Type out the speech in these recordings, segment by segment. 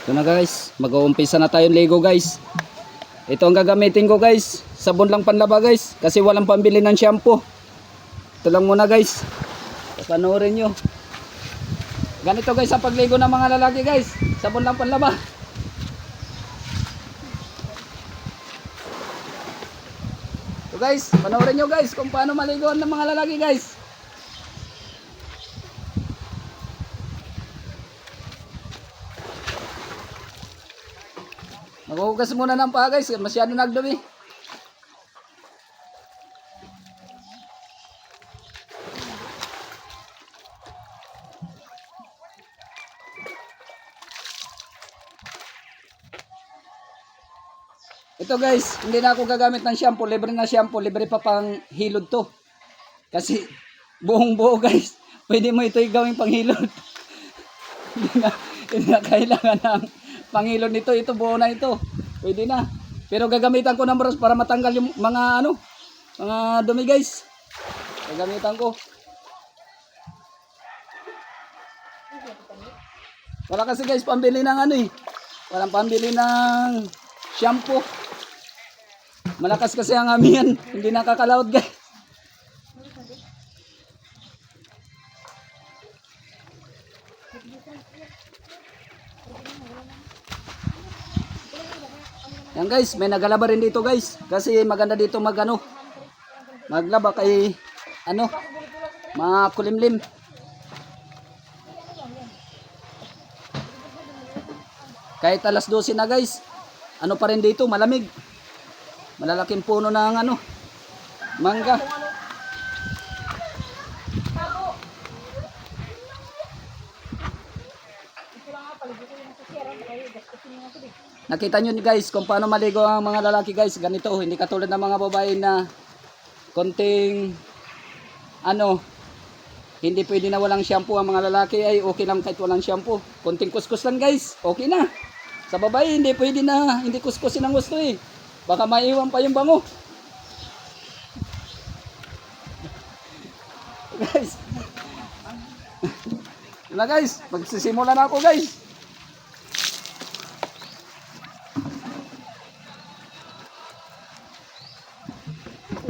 Ito na guys, mag-uumpisa na tayong ligo guys. Ito ang gagamitin ko guys. Sabon lang panlaba guys, kasi walang pambili ng shampoo. Ito lang muna guys. Panoorin nyo. Ganito guys ang pagligo ng mga lalaki guys. Sabon lang panlaba. Ito guys, panoorin nyo guys kung paano maligo ng mga lalaki guys. Maghuhugas muna ng paa guys, masyado nagdumi. Ito guys, hindi na ako gagamit ng shampoo, libre na shampoo, libre pa pang hilod to. Kasi buong buo guys, pwede mo ito gawing panghilod. hindi na kailangan ng panghilod nito, ito buo na ito. Pwede na. Pero gagamitan ko ng brush para matanggal yung mga mga dumi guys. Gagamitan ko. Wala kasi guys pambili ng walang pambili ng shampoo. Malakas kasi ang amin, hindi nakakalawad guys. Yan guys, may nagalaba rin dito guys. Kasi maganda dito maglaba kay makulimlim. Kahit alas 12 na guys, pa rin dito, malamig. Malalaking puno ng mangga. Nakita nyo guys kung paano maligo ang mga lalaki guys. Ganito, hindi katulad ng mga babae na konting hindi pwede na walang shampoo. Ang mga lalaki ay okay lang kahit walang shampoo. Konting kuskus lang guys, okay na. Sa babae hindi pwede na hindi kuskusin ang gusto eh. Baka maiwan pa yung bango. Guys. Na guys, magsisimula na ako guys.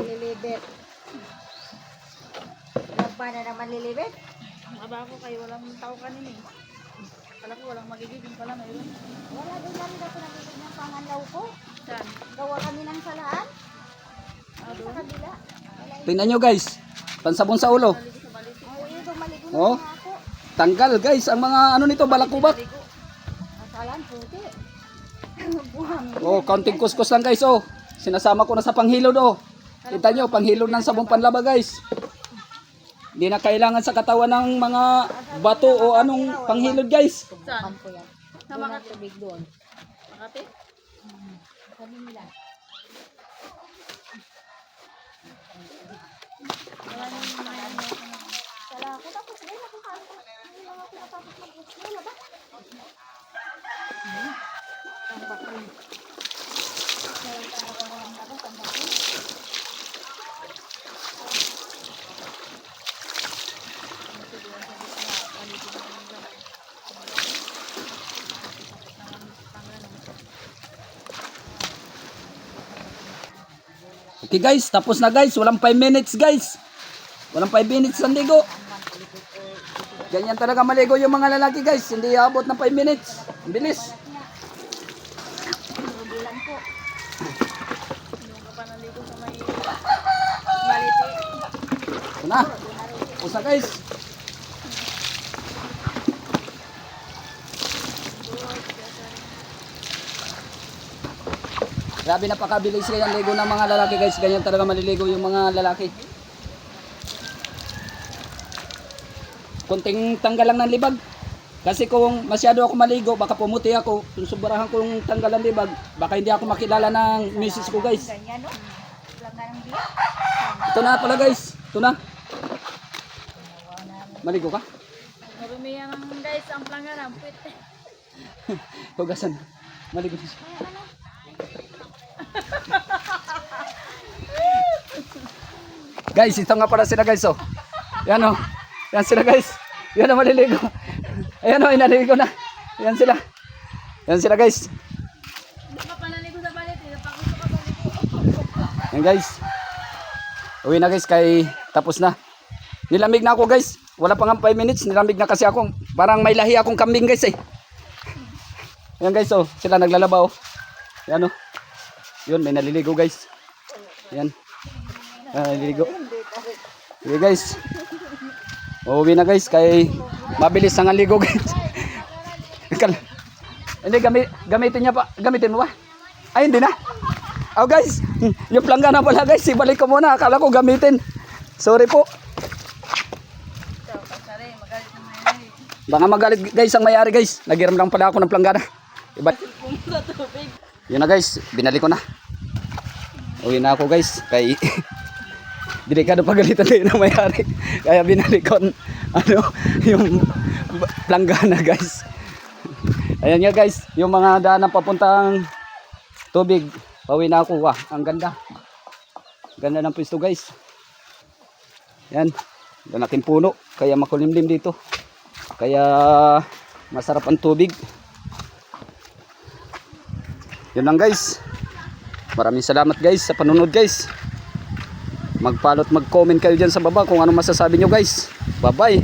Lilibet. Laba na naman lilibet. Aba ako kayo, walang tao kanina eh. Kala ko walang magiging pala mayroon. Wala din namin ako nakikita ng pangalaw ko. Saan? Gawa kami ng salaan. Sa Doon? kabila. Tingnan nyo guys, pansabon sa ulo. Maligo sa balik. Oo, yun dumaligo na Oh. nga ako. Tanggal guys ang mga nito, balakubak. Masalan, puti. Buhang. Oh, kaunting kuskus lang guys oh. Sinasama ko na sa panghilod oh. Kita nyo, panghilod ng sabong panlaba guys. Hindi na kailangan sa katawan ng mga bato o panghilod guys. Saan? Kampo yan. Sa Doon ang Makati? tubig doon. Makati? Sabi nila. Wala nang Sala ako. Tapos ngayon nakakaano ko. Hindi lang ako natapos mag-ups. Wala ba? Tambak rin. Tambak rin. Okay guys, tapos na guys. Walang 5 minutes guys. Walang 5 minutes ang ligo. Ganyan talaga maligo yung mga lalaki guys. Hindi abot ng 5 minutes. Ang bilis. Bilan po. yung ka pa naligo sa may baliti. Ito na. Tapos na guys. Grabe napakabilis kaya ang ligo ng mga lalaki guys. Ganyan talaga maliligo yung mga lalaki. Kunting tanggal lang ng libag. Kasi kung masyado ako maligo, baka pumuti ako. Kung sobrahan kong tanggal ng libag, baka hindi ako makilala ng misis ko guys. Ganyan, no? Lang na ng biyak. Ito na pala guys. Ito na. Maligo ka? Marumihan ng guys ang plangaran. Pwede. Hugasan. Maligo na siya. Guys, ito nga pala sila guys oh. Yan oh. Yan sila guys. Yan oh, maliligo. Ayan oh, inaligo na. Yan sila. Yan sila guys. Hindi ka panaligo sa balit. Napagusto ka baligo. Yan guys. Uwi na guys kay tapos na. Nilamig na ako guys. Wala pa nga 5 minutes. Nilamig na kasi ako. Parang may lahi akong kambing guys eh. Yan guys oh. Sila naglalaba oh. Yan oh. Yun may naliligo guys. Yan. Naliligo. Okay guys. Uwi na guys kay mabilis ang ligo guys. Hindi gamitin niya pa. Gamitin mo ba? Ay hindi na. Oh guys, yung planggana pala guys, ibalik ko muna. Akala ko gamitin. Sorry po. Sorry, magalit ng may. Baka magalit guys ang may-ari guys. Nagiram lang pala ako ng planggana. Pumunta tubig. Yun na guys, binalik ko na. Uwi na ako guys. Kay delikado pagalitan din ng may-ari. Kaya binalik ko yung planggana guys. Ayan nga guys, yung mga daanan papuntang tubig. Pauwi na ako. Ang ganda. Ganda ng pwesto guys. Yan. Lalaking puno. Kaya makulimlim dito. Kaya masarap ang tubig. Yun lang guys. Maraming salamat guys sa panunod guys. Mag-follow at mag-comment kayo dyan sa baba kung ano masasabi nyo guys. Bye bye.